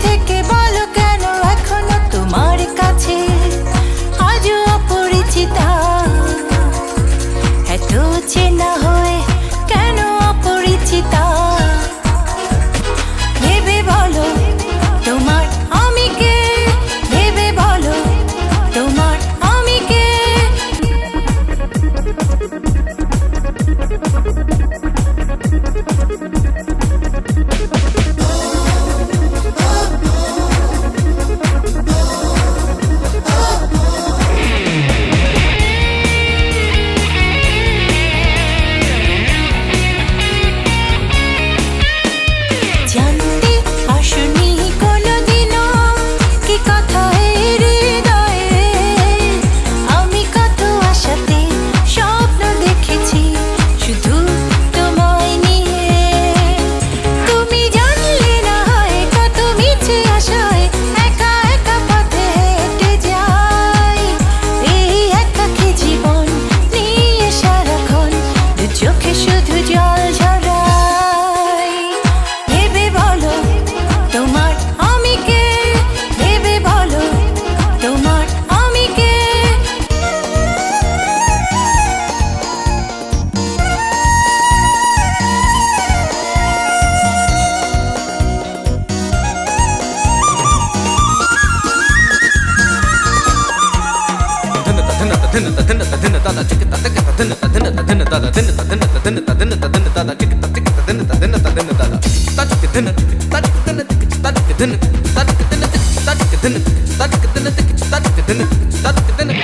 থেকে বলো কেন এখনো তোমার কাছে আজও অপরিচিতা, এত চেনা হয়ে কেন অপরিচিতা? ভেবে বলো তোমার আমি কে, ভেবে বলো তোমার আমি কে। জানতে আসনি কোনোদিনও কি কথা হৃদয়ে, আমি কত আশাতে স্বপ্ন দেখেছি শুধু তোমায় নিয়ে। তুমি জানলে না হয় কত মিছে আশায় একা একা পথে হেঁটে যাই, এই একাকী জীবন নিয়ে সারাক্ষণ দু চোখে শুধু জল ঝরাই। ভেবে বলো তোমার আমি কে, ভেবে বলো তোমার আমি কে। Then